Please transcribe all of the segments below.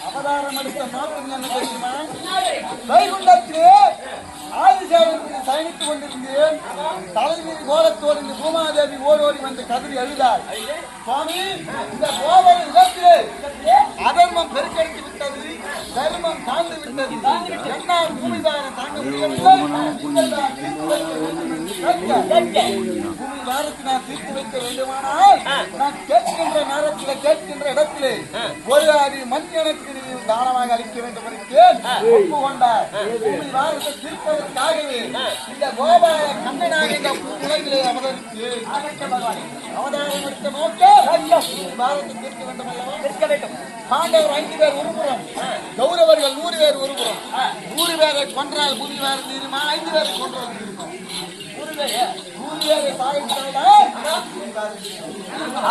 அவதாரம் எடுத்த நோக்கம் என்ன தெரியுமா? வைகுண்டத்திலே ஆதிசேவனுக்கு சயனித்துக் கொண்டிருந்தேன். தலைவீதி கோலத்தோடு இந்த பூமாதேவி ஓடோடி வந்து கதறி எழுதாள். சுவாமி, இந்த கோவில் இடத்திலே அதர்மம் பெருக்கெடுத்து விட்டது, தர்மம் தாழ்ந்து விட்டது. என்னால் பூமிதார தாங்க முடியவில்லை. பூமிதாரத்தை நான் தீர்த்து வைக்க வேண்டுமானால் நான் கேட்கின்ற நேரத்தில் கேட்கின்ற இடத்திலே ஒரு அடி மண் எனக்கு தானமாக அளிக்க வேண்டும் என்று ஒப்புக்கொண்டார். பூமிதாரத்தை தீர்ப்பதற்காகவே இந்த கோபால கண்ணனாக இந்த உலகிலே அவதரித்து அவதாரம் எடுத்த நோக்கம் பாரத்தை தீர்க்க வேண்டும் அல்லவா? இருக்க வேண்டும். பாண்டவர் 5 பேர் ஒருபுறம், கௌரவர்கள் 100 பேர் ஒருபுறம். 100 பேரை கொன்றால் பூமி வேறு தீருமா? 5 பேரை கொன்றால் தீருமா? 100 பேரை சாகிட்டால்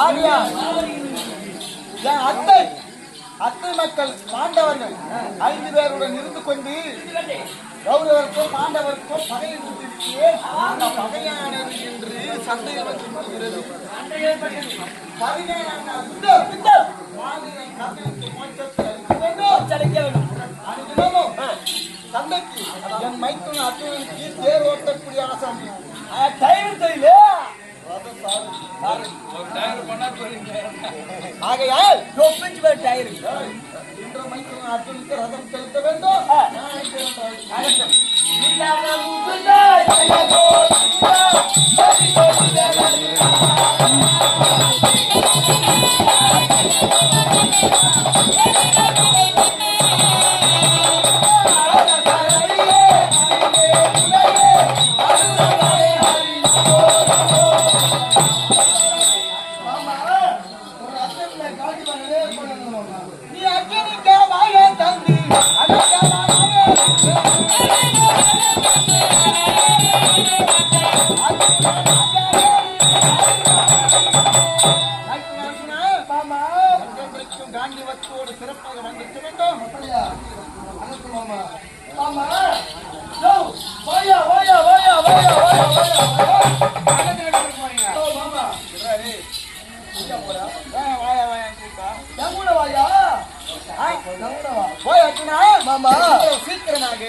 ஆகியா என் அத்தை மக்கள் பாண்டவர்கள் 5 பேருடன் இருந்து கொண்டு கௌரவருக்கும் பாண்டவருக்கும் பகையை கூட்டிவிட்டு அந்த பகையானது என்று சண்டையில் வந்து கொள்கிறது. சண்டைக்கு என் மைத்துன அத்துவனுக்கு தேர் ஓட்டக்கூடிய ஆசாமி ஆகையால் இன்று மைத்துன அத்துவனுக்கு ரதம் செலுத்த வேண்டும். காந்திவத்தோடு சிறப்பாக வந்திருக்க வேண்டும். சீக்கிரமாக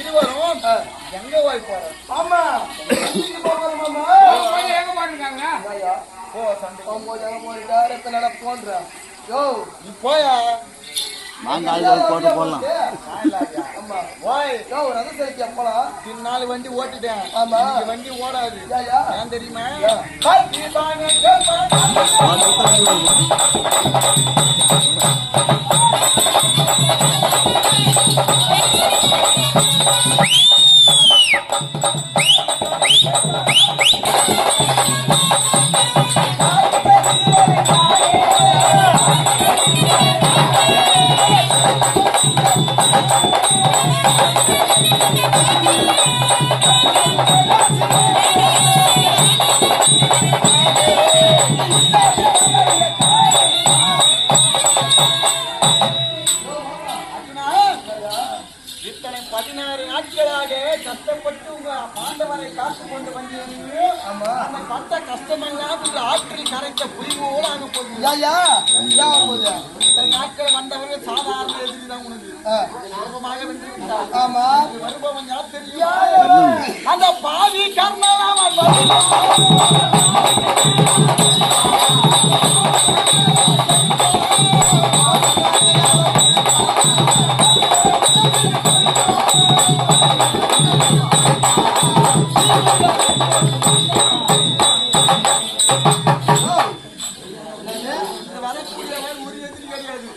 இருவரும் எங்க போய் போறோம்? ஆமா, எங்க போறாங்க? போயா போட்டு போடலாம். நாலு வண்டி ஓட்டிட்டேன். ஆமா, வண்டி ஓடாது. ஏன் தெரியுமா? இத்தனை 16 நாட்களாக கஷ்டப்பட்டு உங்க பாண்டவரை காத்து கொண்டு வந்தீங்க. அந்த பட்ட கஷ்டமெல்லாம் உங்க ஆற்றில் கரைத்த புரிவோடு ஆக போகுது. இத்தனை நாட்கள் வந்தவர்கள் சாதாரண எதிரிதான் உனக்கு சுலபமாக வென்று விட்டார். ஆமா, வருபவன் யார் தெரியும்? அந்த பாவி கர்ணனாம்.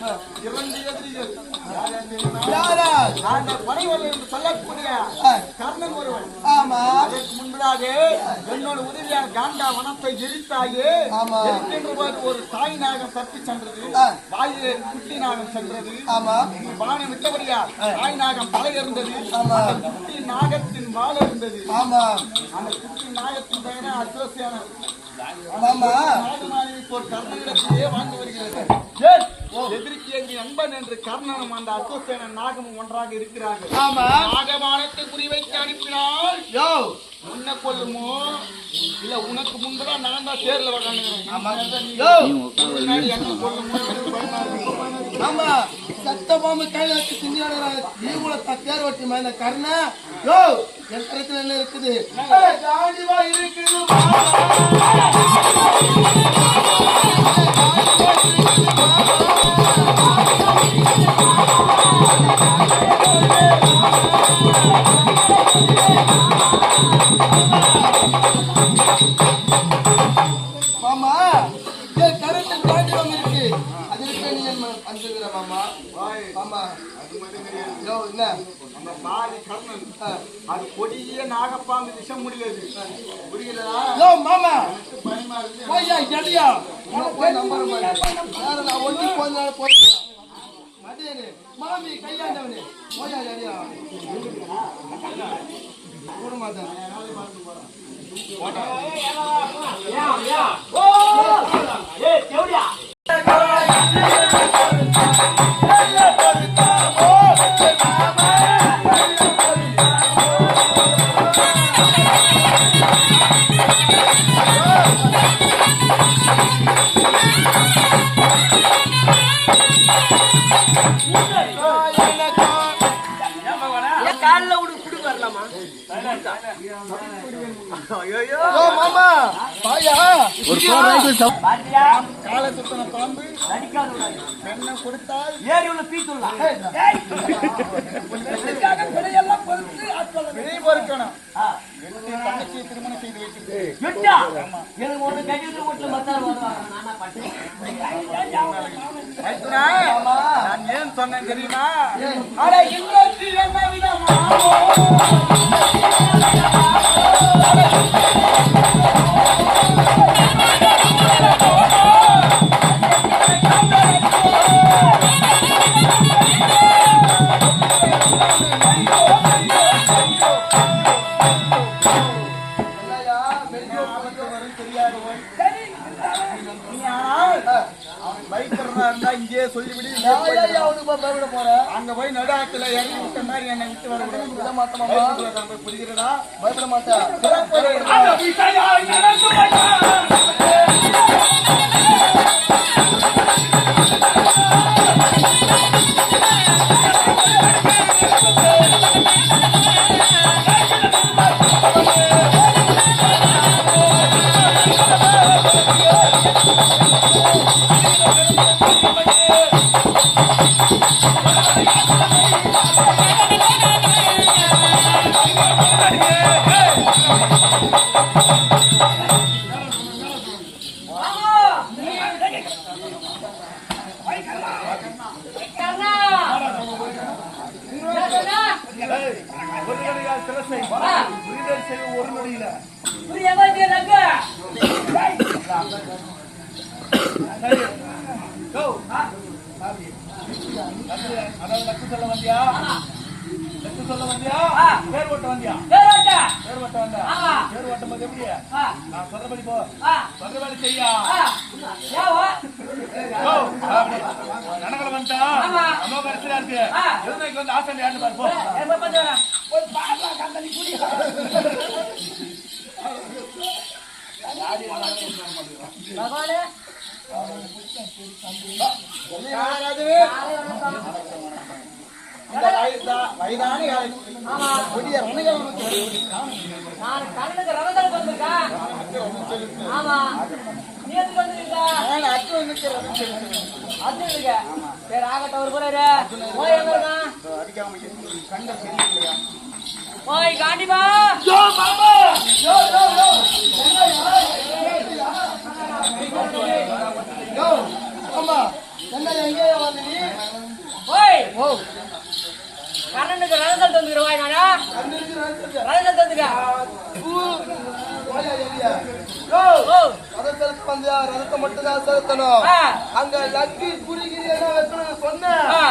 2 எதிரிகள். அந்த பனைவன் என்று சொல்லக்கூடிய கர்ணன் ஒருவன். அதற்கு முன்பதாக என்னோட உதவியான காண்டா வனத்தை எரித்தாயே, எரிக்கின்ற போது ஒரு தாய் நாகம் தப்பி சென்றது, வாயிலே குட்டி நாகம் சென்றது. பானம் விட்டபடியா தாய் நாகம் தலை இருந்தது, குட்டி நாகத்தின் வாழ இருந்தது. அந்த குட்டி நாகத்தின் பெயரே அசோசியான ஒரு கர்ணனிடத்திலே வாழ்ந்து வருகிறது. எதிர்க்கு எங்கள் நண்பன் என்று கர்ணனும் அந்த அசோசியான நாகமும் ஒன்றாக இருக்கிறார்கள். நாகபானத்தை குறிவைத்து அனுப்பினால் உன்னை கொல்லுமோ இல்ல உனக்கு முன்பதான் நான் தான் தேர்ல சத்தபாம கையில வச்சு திண்டியோட தேர் வட்டி மேல கர்ண என் இடத்துல என்ன இருக்குது மாமா கரெக்ட் காண்டிவம் இருக்கு அது இருக்கு நீ அஞ்சுகிற மாமா மாமா என்ன அந்த பாரி கர்ணன் அது கொடிய நாகப்பாம்பு விஷம் முடியாது புரிகிறதா மாமா பயமா இருக்கு. போய்யா எடியா போய் நம்பர் வேற நான் ஒண்ணு போனால போய் மதேனே மாமி கையாண்டவனே போய்யா எடியா ஒரு மாதம் மாமா பாயா காலை சுத்தன பாம்பு பெண்ணை கொடுத்தால் ஏறி உள்ள பீத்துள்ளா விலை பொறுக்கணும். தங்கச்சியை திருமணம் செய்து வைக்கிறது. நான் ஏன் சொன்னேன் தெரியுமா? இங்கே சொல்லிவிடு, அங்க போய் நடாத்துல இறங்கி விட்ட மாதிரி என்னை விட்டு வரக்கூடாது. புரிகிறதா? பயப்பட மாட்டேன். ஒரு நொடியில சொல்ல வந்தியா பேர் ஓட்ட வந்தியா பேர் ஓட்ட வந்தா பேர் ஓட்டும் போது எப்படி நான் சொல்றபடி போ சொல்றபடி செய்யா நனகல வந்தா அம்மா கடைசியா இருக்கு எதுக்கு வந்து ஆசை யாருன்னு பாரு போ வயதான என்ன எங்கேயா வந்து நீ ஓய் கண்ணனுக்கு ரதம் தந்துக்கிறவாய் நானா கண்ணுக்கு ரத்தம் ரதம் தந்துக்க போயா ஏரியா ஓ ரதத்துக்கு வந்தியா ரதத்தை மட்டும் தான் செலுத்தணும் ஆ அங்க லக்கி புரிகிரி எல்லாம் வைக்கணும்னு சொன்னேன் ஆ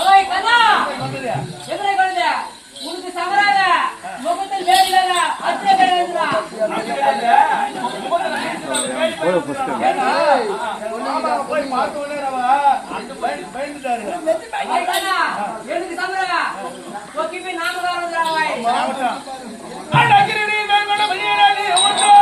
ஓய் கண்ணா எங்களை கொண்டு உனக்கு சமராக முகத்தில் வேலையில அச்சே வேலையில போய் பார்த்து விளையாடவா அந்த பயந்துட்டாரு கண்ணா எனக்கு சமராக ஓகே போய் நாம தான் வந்துறாய் அடகிரி வேங்கட வெளியேறாடி ஒன்று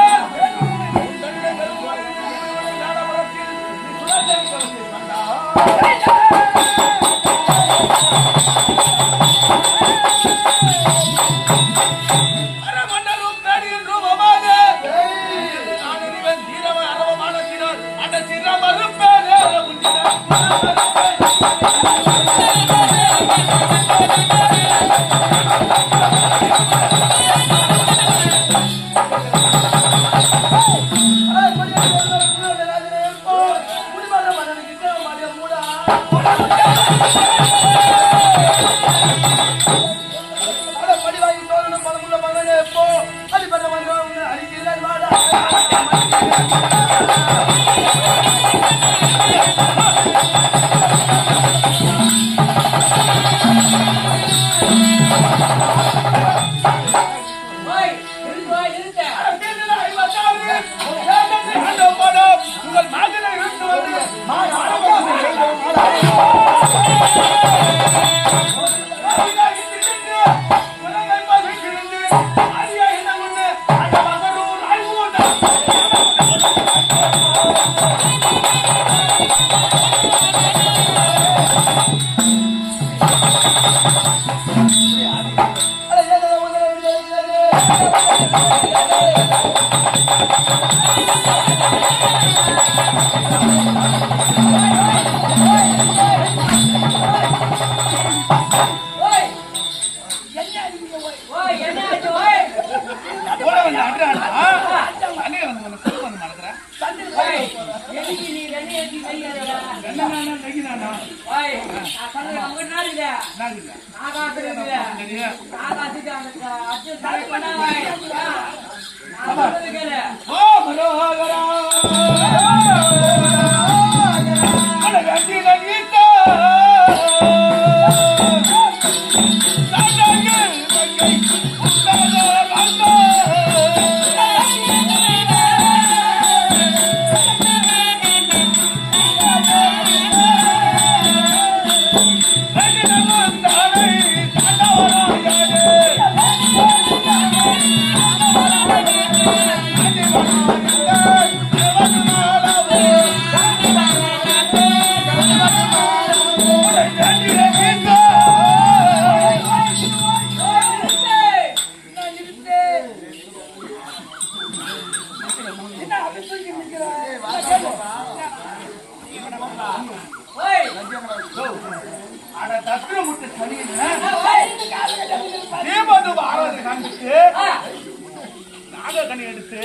நாகக்கணி எடுத்து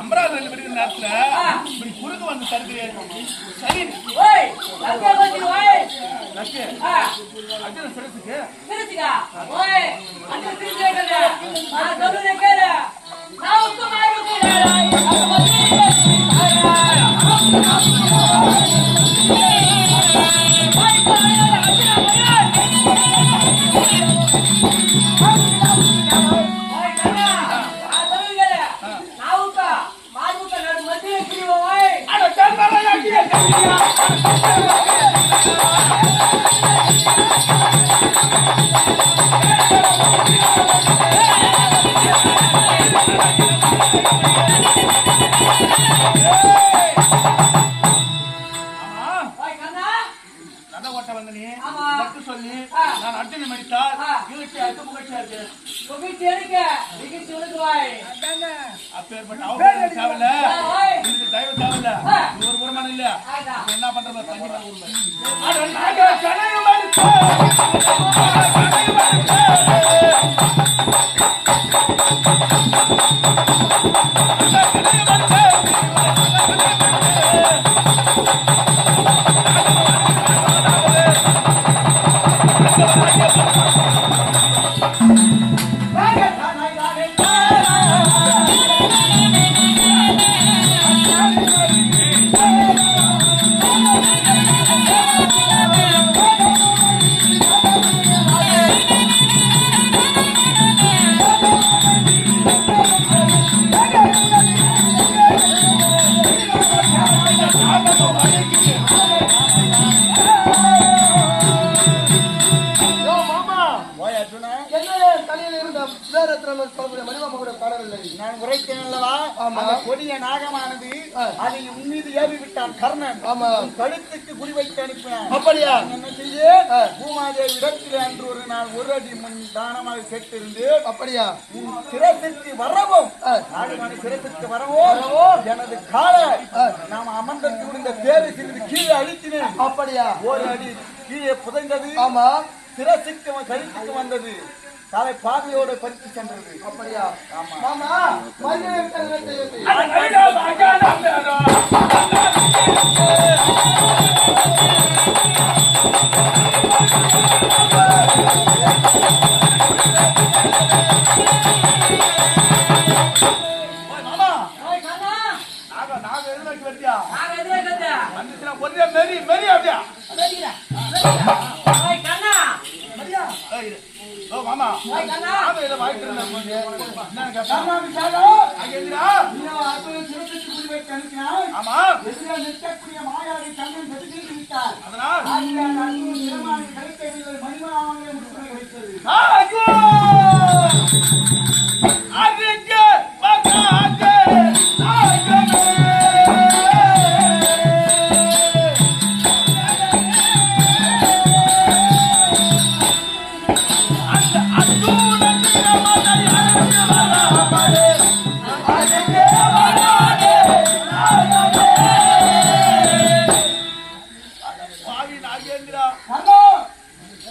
அம்பராவதி படிக்கிற நேரத்துல இப்படி குறுக்கு வந்து தடுக்கிறேன் சரி அர்ஜுன சிறசுக்கு சொல்லி நான் அர்ஜுனை மடித்தால் அப்பேற்பட்ட அவசரம் தேவையில்ல தயவு தேவையில்ல ஒரு புறமான இல்ல என்ன பண்றது தண்ணி நான் உரைத்தேன் அல்லவா, அந்த கொடிய நாகமானது அதை உன் மீது ஏவி விட்டான் கர்ணன். உன் கழுத்துக்கு குறி வைத்து அனுப்பினான். அப்படியா? என்ன செய்ய பூமாதேவி இடத்தில் அன்று ஒரு நாள் ஒரு அடி முன் தானமாக கேட்டிருந்து அப்படியா? உன் சிரத்திற்கு வரவும் நாகமான சிரத்திற்கு வரவும் எனது காலை நாம் அமர்ந்தற்கு விழுந்த தேவை சிறிது கீழே அழித்தினேன். அப்படியா? ஒரு அடி கீழே புதைந்தது. ஆமா. சிரசுக்கு கழுத்துக்கு வந்தது. தலை பாதையோடு பறித்து சென்றது. அப்படியா? மாமா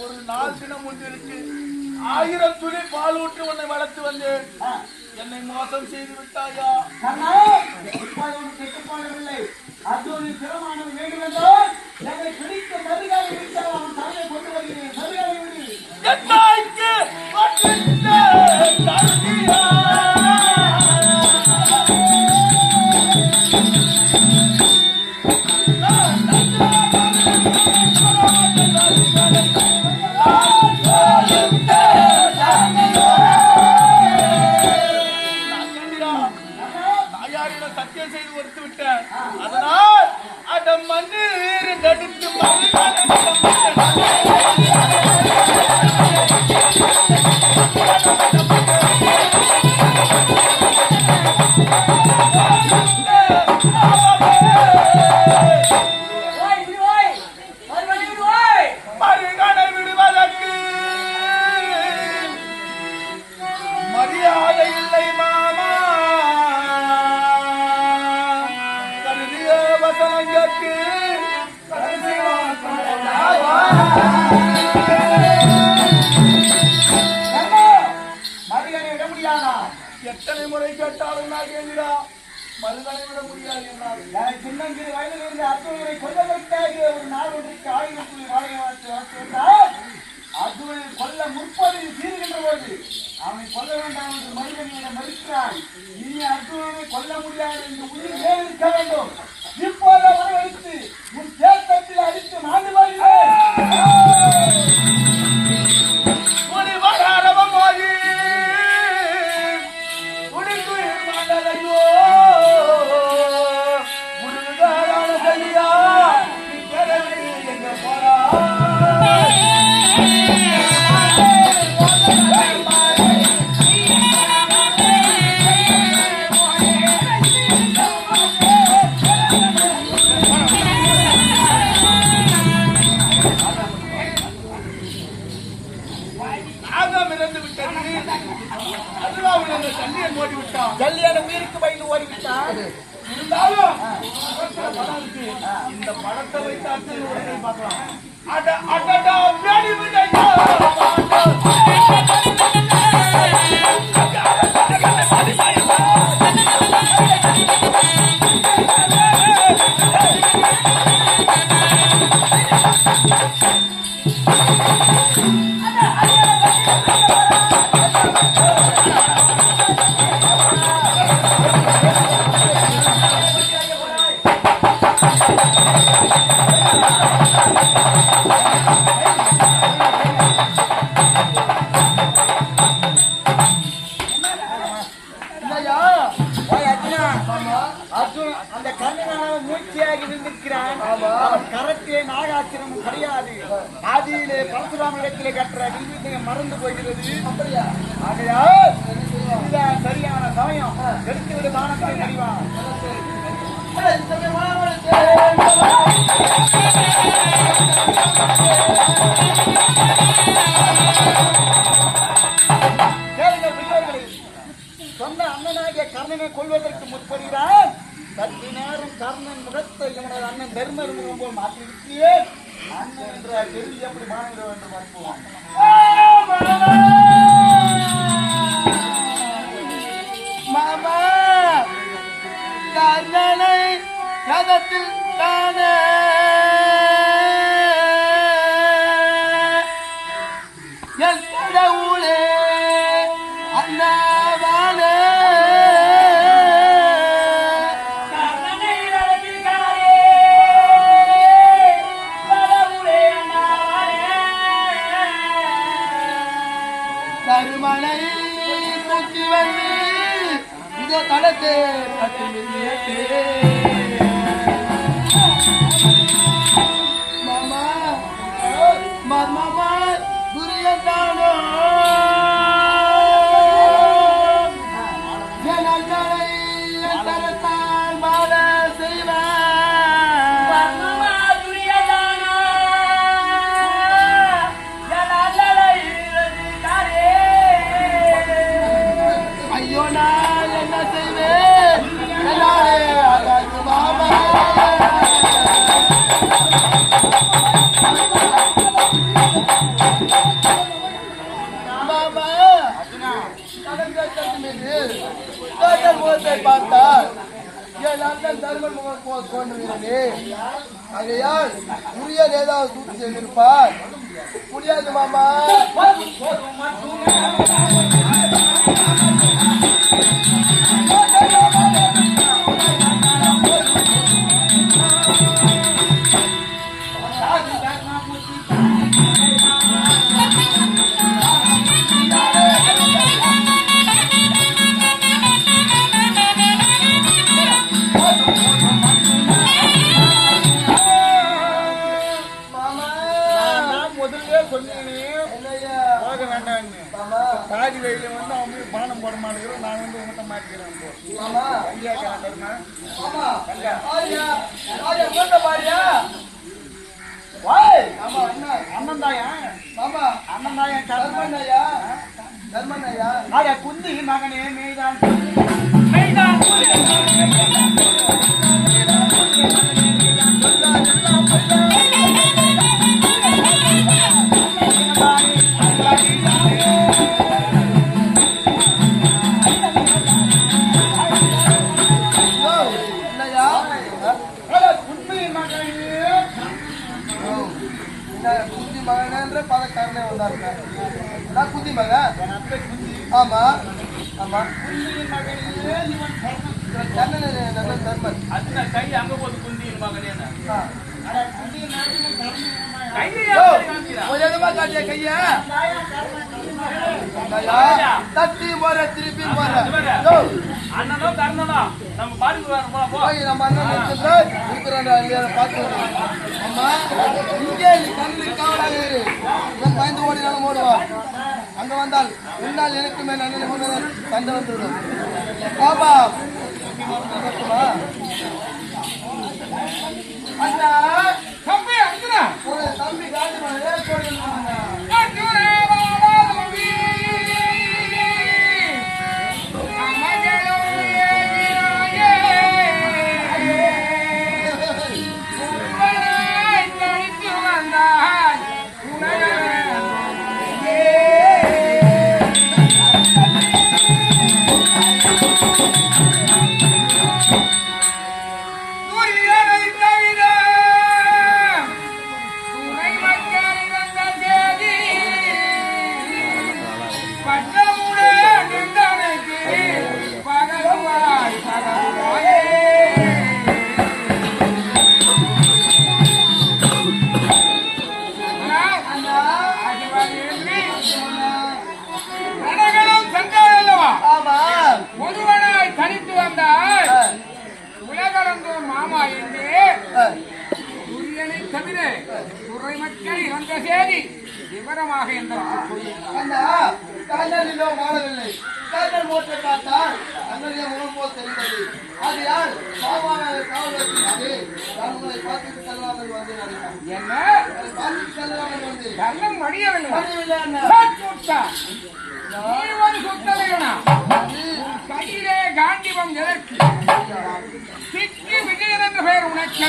ஒரு 4 தினம் முன்னிருக்கு 1000 துளி பால் ஊற்றி உன்னை வளர்த்து வந்தேன். என்னை மோசம் செய்து விட்டாயா? கெட்டுப்போனவில்லை. அர்ஜுனின் சிரமானது வேண்டும் என்றால் என்னை பிடிக்க மறுகாக விட்டால் அவன் தலையை கொண்டு வருகிறேன். மறுகாக விடு. சத்தியம் செய்து கொடுத்து விட்டேன். அதனால் அந்த மண்ணில் தடுத்து மறுகணை விடுவதற்கு மரியாதை இல்லை மாமா. மறுகணை விட முடியாதா? எத்தனை முறை கேட்டாலும் நான் கேட்கிறா மறுகணை விட முடியாது என்றால் எனக்கு சின்னஞ்சிறு வயதில் இருந்து அர்ஜுனனை கொல்லதற்காக ஒரு நாள் ஒன்றுக்கு 1000 புள்ளி வாழை வந்தால் அர்ஜுனனை கொல்ல முற்பதில் தீர்கின்ற போது அவனை கொல்ல வேண்டாம் என்று மறுகணியிடம் மறுக்கிறாய். இனி அர்ஜுனனை கொல்ல முடியாது என்று உயிர் இருக்க வேண்டும். இப்போது அவனை வைத்து உன் தேசத்தில் அடித்து மாண்டு வருகிறேன். ஜல்லியான உயிருக்கு பயந்து ஓடிவிட்டான். இருந்தாலும் இந்த படத்தை வைத்து பார்க்கலாம். ஆதியிலே பரசுராமனிடத்திலே கற்ற வில்வித்தையை மறந்து போகிறது. ஆகையால் இதுதான் சரியான சமயம். எடுத்துவிடு மானத்தை அறிவான். சொந்த அண்ணனாகிய கர்ணனை கொள்வதற்கு முற்படுகிறான். சற்று நேரம் கர்ணன் முகத்தை இவனது அண்ணன் தர்மர் முகம் போல் மாற்றிவிட்டியே. அண்ணன் என்ற கேள்வி எப்படி மாறிவிட வேண்டும் அனுப்புவான். மாமா கர்ணனை ரதத்தில் தானே என் கடவுளே அண்ணாவானே கருமலை தூக்கி வந்து இதோ தளத்தை கட்டி மாமா மாமா குரியத்தானோ ஜனங்களை தரத்தால் மாட செய்வார். ஐயோ நான் என்ன செய்வேன் மாமா மாமா முகத்தை பார்த்தால் என் அண்ணன் தர்மன் முகம் போல் தோன்றுகிறதே. ஆகையால் உரிய ஏதாவது சூழ்ச்சி செய்திருப்பார். முடியாது மாமா. பாதி வயல வந்து அவங்க பானம் போட மாட்டேங்கிறோம். நான் வந்து உங்கள்கிட்ட மாட்டிக்கிறேன். அண்ணன் தாயா அண்ணன் தாயா கர்மனையா தர்மனையா ஆயா குந்தி மகனே மேய்தான் குந்தி மகன்ற பதக்காரனே வந்தாருங்க. நான் குந்தி மகன். ஆமா ஆமா கர்ணன் தர்மன். அதுதான் கை அங்க போது குந்தியின் மகனே காட்டிய கைய தட்டி போற திருப்பி போற அண்ணனோ கர்ணனோ நம்ம பாடிக்கு நம்ம அண்ணன் இருக்கிறான் பார்த்து. அம்மா இங்கே கண்ணு காவலாக இரு. பயந்து ஓடினாலும் ஓடுவா. அங்க வந்தால் உன்னால் எனக்கு மேல் அண்ணன் சண்டை வந்துவிடும். பாபா அண்ணா தம்பி அண்ணா தம்பி காட்டு Thank you. இதனை தவிர துறை மக்கள் இறந்த செய்தி விவரமாக எங்களுக்கு கண்ணனிலோ மாறவில்லை. கண்ணன் மூட்டை பார்த்தால் அண்ணனையே முகம் போல் தெரிந்தது. அது யார் பாவான காவலர் தங்களை பார்த்துட்டு செல்லாமல் வந்து என்ன பார்த்துட்டு செல்லாமல் வந்து கண்ணன் மடியவில்லை கையிலே காண்டிவம் எதற்கு சிக்கி விஜயன் என்ற பெயர் உனக்கு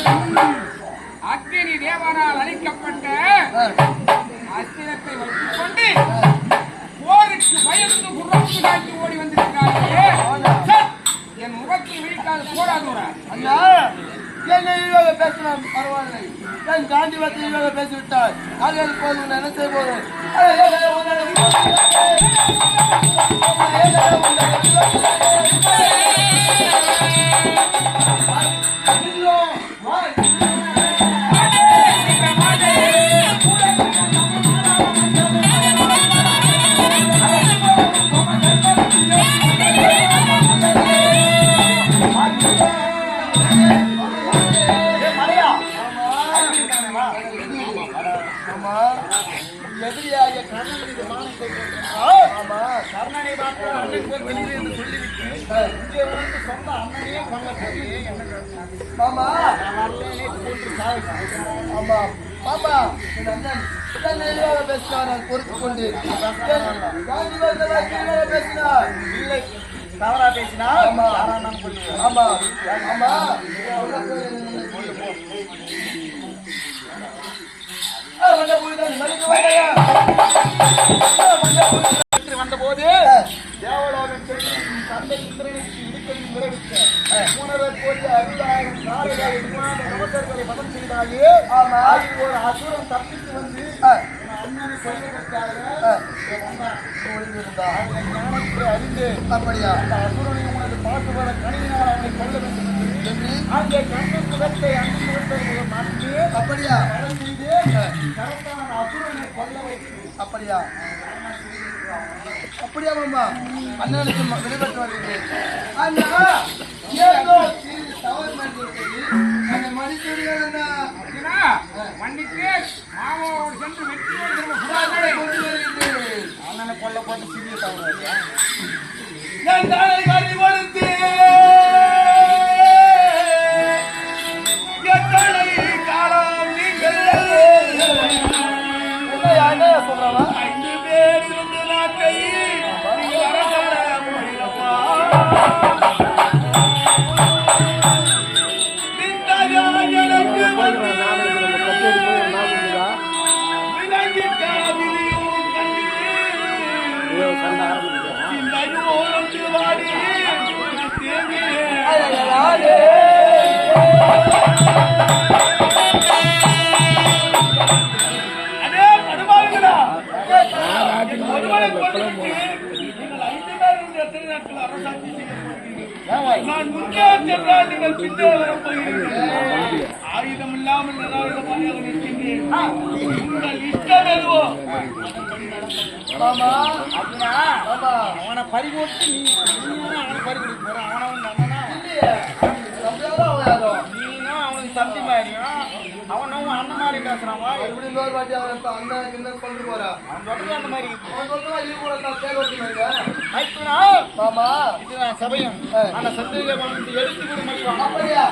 அக்னி தேவனால் அளிக்கப்பட்ட அஸ்திரத்தை வைத்துக் கொண்டு போருக்கு பயந்து புறத்து காட்டி ஓடி வந்திருக்கிறார்களே என் முகத்தில் விழிக்காது போடாதூரா அண்ணா என்னை இழிவாக பேசலாம் பரவாயில்லை. என் காண்டிவத்தை இழிவாக பேசிவிட்டார். அது போது என்ன செய்ய போறேன்? எதிரியாக கர்ணன் மீது மானத்தை கேட்கிறார். கர்ணனை பார்த்து அண்ணன் போர்க்களத்தில் என்று சொல்லிவிட்டு இங்கே வந்து சொந்த அண்ணனையே கொல்ல போய் மாமா நான் வரலேனே போட்டு சாவிட்டான். ஆமா மாமா என் அண்ணன் என்னை இழிவாக பேசினார். நான் பொறுத்து கொண்டு காண்டிவத்தை பேசினார். இல்லை தவறா பேசினால் ஆமா. யாரானாலும் கொல்லுவேன். ஆமா ஆமா வந்தபோது தேவலோகம் சென்று தந்தை இந்திரனுக்கு இடுக்கையில் விளைவித்த மூணவர் போட்டு 60,000 காலைகள் நமஸ்தர்களை பதம் செய்தாலே அதில் ஒரு அசுரன் தப்பித்து வந்து அண்ணனை கொள்வதற்காக ஞானத்தை அறிந்து அப்படியா அந்த அசுரனை உனது பாட்டுபட கணினால் அவனை கொல்ல வேண்டும் என்று அங்கே கண்ணன் முகத்தை அண்ணன் முகத்தை மாற்றி அப்படியா பதம் செய்து கரெக்டான அசுரனை கொல்ல வைத்து அப்படியா அப்படியா மாமா அண்ணனுக்கு வெளிப்பட்டு வருகிறேன். அண்ணா ஏதோ சிறிது தவறு பண்ணிவிட்டது. என்னை மன்னித்துவிடுங்கள் அண்ணா. மன்னித்து மாமாவோடு சென்று வெற்றியோடு புறாக்களை கொண்டு வருகிறேன். அண்ணனை கொல்ல போட்டு சிறிய தவறு என் தாயை கல்வி கொடுத்து எத்தனை காலம் நீங்கள் சொல்றவா 5 பேர் இருந்த நாட்டை நான் முன்னே சென்றால் நீங்கள் பின்னே வரப்போகிறீர்கள். ஆயுதம் இல்லாமல் நிராயுதமாக நிற்கின்றேன். உங்கள் இஷ்டம் எதுவோ மாமா. அப்படின்னா அவனை பறிகொடுத்து நீ அவனை பறிகொடுக்க போற அவனவன் நீனா அவனுக்கு தம்பி மாதிரியும் அவனும் அண்ணன் மாதிரி பேசுறான். எப்படி இன்னொரு வாட்டி அவன் அண்ணன் கிண்ண கொண்டு போறா அவன் சொல்றது அந்த மாதிரி அவன் சொல்றா இது கூட நான் தேவைப்படுங்க மாமா. இதுதான் சபையும் அந்த சந்தேகம் எடுத்து கூட மாட்டான். அப்படியா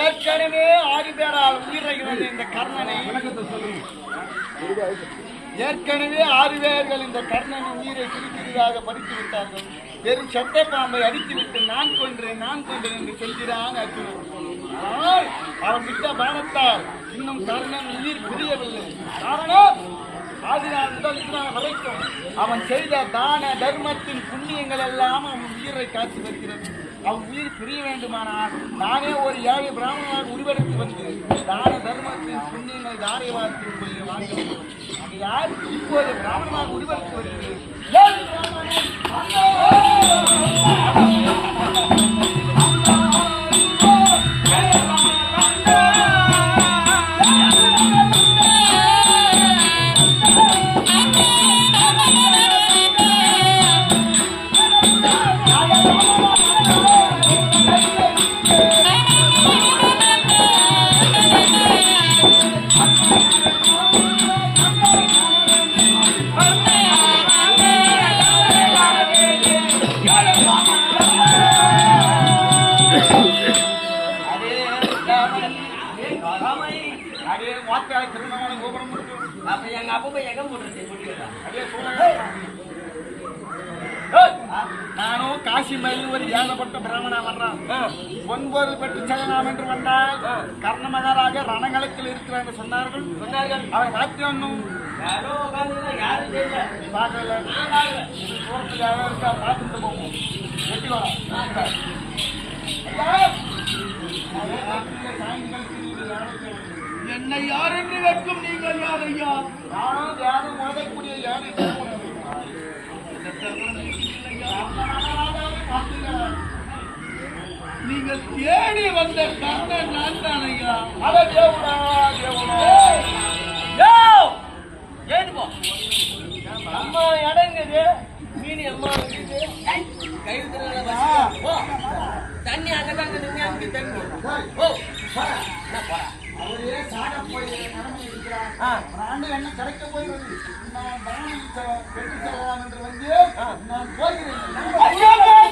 ஏற்கனவே 6 பேரால் உயிரை இழந்த இந்த கர்ணனை ஏற்கனவே 6 பேர்கள் இந்த கர்ணனை உயிரை பிரிக்கிறதாக படித்து விட்டார்கள். வெறும் சட்டை பாம்பை அடித்துவிட்டு நான் கொன்றேன் என்று சொல்கிறான் அர்ஜுனன். ஆனால் அவன் விட்ட பானத்தால் இன்னும் கர்ணன் உயிர் பிரியவில்லை. காரணம் ஆதினால் முதல் வரைக்கும் அவன் செய்த தான தர்மத்தின் புண்ணியங்கள் எல்லாம் அவன் உயிரை காத்து வருகிறது. அவன் உயிர் பிரிய வேண்டுமானால் நானே ஒரு ஏழை பிராமணனாக உருவெடுத்து வந்து தான தர்மத்தின் புண்ணியங்கள் தாரை வார்த்தை வாங்க வேண்டும். யார் இப்போது பிராமணமாக உருவெடுத்து வருகிறது நானும் காசி மயில் ஒரு ஏகப்பட்ட பிராமணா வர்றான் பொன்பொருள் பெற்று செல்லலாம் என்று வந்தால் கர்ணமகராக ரணங்களத்தில் இருக்கிறார் என்று சொன்னார்கள். அவர் காத்தி ஒன்னும் பார்க்கல. தூரத்தில் யாரோ இருக்கா பார்த்துட்டு போவோம். என்னை யார் என்று வைக்கும் நீங்கள் யார் ஐயா? நானும் யாரும் உணரக்கூடிய யாரு நீங்கள் தேடி வந்த கர்ணன் நான் தான் ஐயா. அட தேவனா தேவனா ஏடுப்போ அம்மா இடங்குது மீனி அம்மா இருக்குது கைது தண்ணி அங்கதாங்க நின்று அங்கே தண்ணி ஓ அவரே சாக போய் நடந்து இருக்கிறார். ஆண்டு என்ன கிடைக்க போகிறது. நான் பணம் பெற்று செல்லலாம் என்று வந்து நான் போகிறேன்.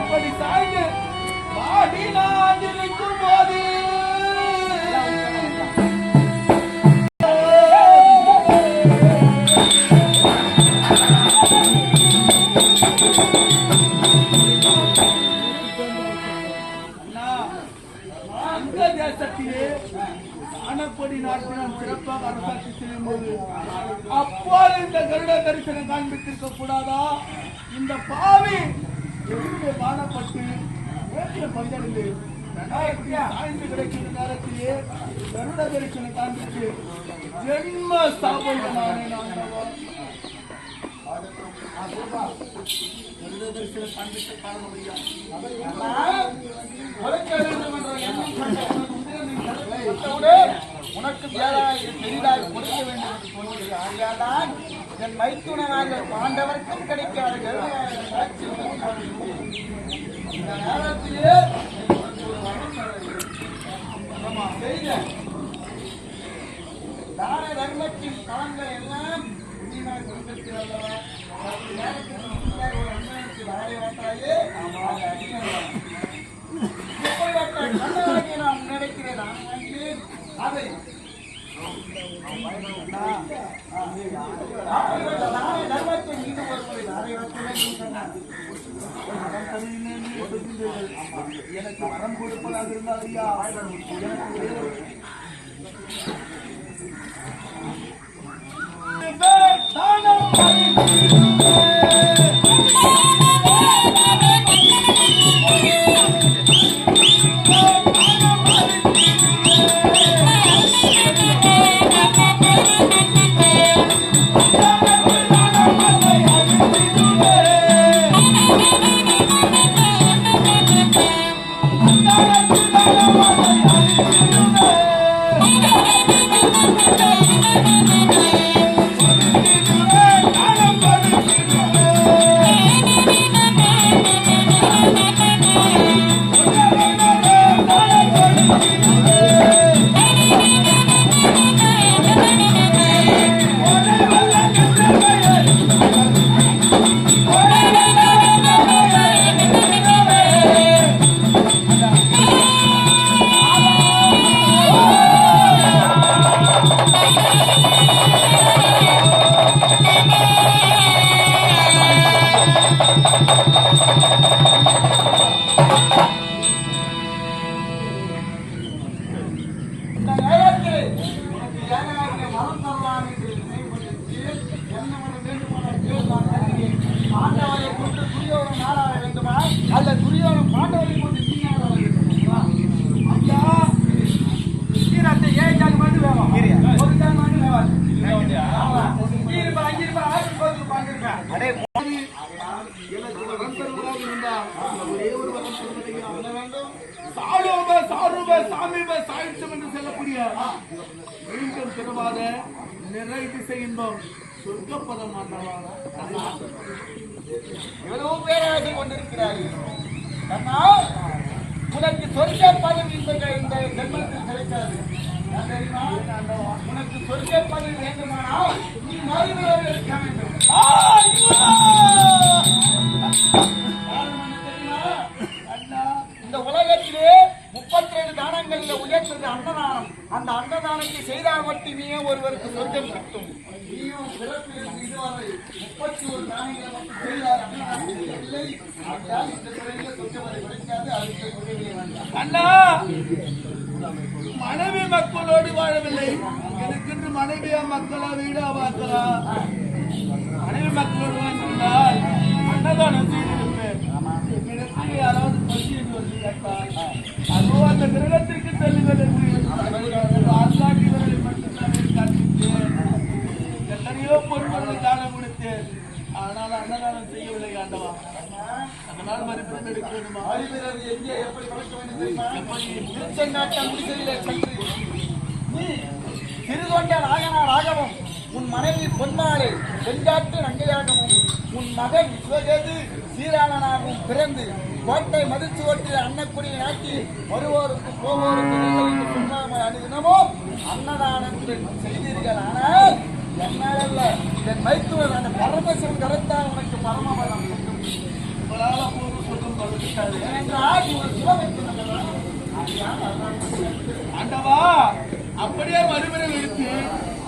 இப்படி சாய்ந்து பாடி நான் இருக்கும் போது அந்த தேசத்திலே ஆனப்படி நாட்டில் நாம் சிறப்பாக அரசாட்சி செய்யும் போது அப்போது இந்த கருட தரிசனம் காண்பித்திருக்க கூடாதா? இந்த பாவி எதிர்ப்பு காணப்பட்டு பந்தடைந்து சாய்ந்து கிடைக்கிற நேரத்திலே கருட தரிசனம் காண்பித்து ஜென்ம ஸ்தாபனமானே உனக்கு பெரிதாக கொடுக்க வேண்டும் என்று சொல்கிறான். என் மைத்துனனாக பாண்டவர்க்கும் கிடைக்காத இந்த நேரத்திலே தான தர்மத்தின் பலன்கள் எல்லாம் நாம் நினைக்கிறேன் அதை தர்மத்தை மீண்டும் எனக்கு வரம் கொடுப்பதாக இருந்தால் ஐயா எவ்வளவு பேராக கொண்டிருக்கிறார்கள். உனக்கு சொர்க்க பதவி இந்த ஜென்மத்தில் கிடைக்காது. உனக்கு சொர்க்க பதவி வேண்டுமானால் நீ மறுபிறவி எடுக்க வேண்டும். இந்த உலகத்திலே 32 தானங்களில் உயர்ந்தது அன்னதானம். அந்த அன்னதானத்தை செய்தால் மட்டுமே ஒருவருக்கு சொர்க்கம் கிட்டும். நீயும் பிறப்பில் இதுவரை 31 தானங்களை மட்டும் செய்தார் அன்னதானத்தை இந்த துறையில் சொர்க்கம் வரை கிடைக்காது. அதுக்கு உதவியே வேண்டாம். அண்ணா, மனைவி மக்களோடு வாழவில்லை. எனக்கென்று மனைவியா மக்களா வீடா வாக்களா? மனைவி மக்களோடு வாழ்ந்தால் அன்னதானம் செய்திருப்பேன். என்னிடத்தில் யாராவது பசி என்று வந்து கேட்டால் அதோ அந்த கிரகத்திற்கு செல்லுங்கள் என்று ஆசாட்டியவர்களை மட்டும்தான் காண்பித்தேன். எத்தனையோ பொருட்களை தானம் கொடுத்தேன். ஆனால் அன்னதானம் செய்யவில்லை ஆண்டவா. அதனால் மறுபிறவி எடுக்க வேண்டுமா? மறுபிறவி எங்கே எப்படி கொடுக்க வேண்டும் தெரியுமா? திருச்செங்காட்டம் முடிசையிலே சென்று நீ திருதொண்ட நாயனார் ஆகவும் உன் மனைவி பொன்மாலை செஞ்சாட்டு நங்கையாகவும் உன் உன் மகன் சிவகேது சீராளனாகவும் பிறந்து கோட்டை மதிச்சுவட்டில் அன்னக்குடியை ஆக்கி வருவோருக்கு போவோருக்கு சொன்னாமல் அனுதினமும் அன்னதானத்தை செய்தீர்கள். ஆனால் என்னால என் மைத்துவர் அந்த பரமசிவன் கருத்தான் உனக்கு பரமபலம் ஏனென்றால் இவர் சிவமைத்துவன் ஆண்டவா, அப்படியே மறுபடியும் எடுத்து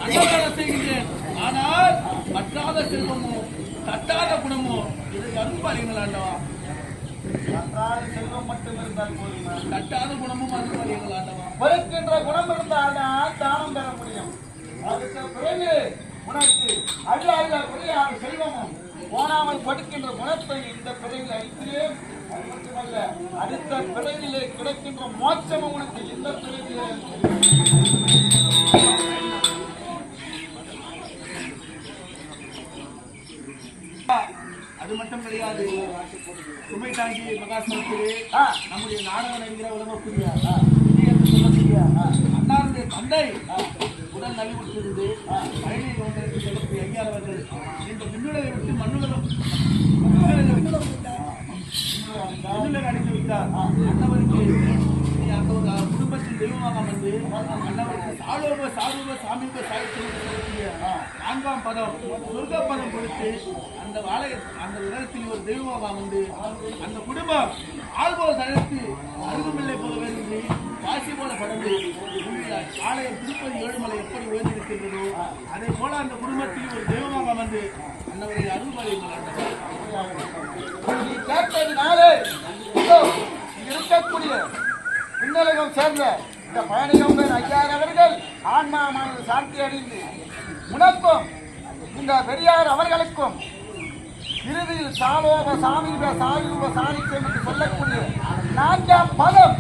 அன்னதானம் செய்கின்றேன். ஆனால் மற்றாத செல்வமோ தட்டாத குணமோ இதை அனுப்பாருங்கள் ஆண்டவா. செல்வம் மட்டும் இருந்தால் போதுமா? தட்டாத குணமும் அனுப்பாருங்கள் ஆண்டவா. பொறுக்கின்ற குணம் இருந்தால்தான் தானம் பெற முடியும். அதுக்கு பிறகு உனக்கு அல்லாத புரியாத செல்வமும் போனாமல் கொடுக்கின்ற குணத்தை இந்த பிறவில் அளிக்கிறேன். அது மட்டுமல்ல, அடுத்த பிறவிலே கிடைக்கின்ற மோட்சமும் உனக்கு இந்த பிறவிலே அது மட்டும் கிடையாது. சுமை தாங்கி மகாசனத்திலே நம்முடைய நாடக நடிகர் உலகக்கூடிய அண்ணாருடைய தந்தை உடல் நலிவுற்றிருந்து பயணியில் கொண்டிருக்கிற ஐயார் அவர்கள் இந்த மின்னுலகை விட்டு மண்ணுலகம் அடைத்து விட்டார். அண்ணவருக்கு அந்த ஒரு குடும்பத்தில் தெய்வமாக வந்து அண்ணவருக்கு சாலோப சாரூப சாமீப சாயத்திற்கு 4ஆம் பதம் சொர்க்க பதம் கொடுத்து அந்த அந்த உலகத்தில் ஒரு தெய்வமாக வந்து அந்த குடும்பம் ஆள்போல் தடுத்து அருகுமில்லை போல வேண்டி வாசி போல படந்து ஆலயம் திருப்பதி ஏழுமலை எப்படி உயர்ந்திருக்கின்றதோ அதே போல அந்த குடும்பத்தில் ஒரு தெய்வமாக வந்து அன்னவரை அருள்மலை கேட்டதினாலே இருக்கக்கூடிய விண்ணலகம் சேர்ந்த இந்த பயணிகள் ஐயார் அவர்கள் ஆன்மாவானது சாந்தி அடைந்து உனக்கும் இந்த பெரியார் அவர்களுக்கும் இறுதியில் சாலோப சாமீப சாயுப சாணிக்கம் என்று சொல்லக்கூடிய 4ஆம் பதம்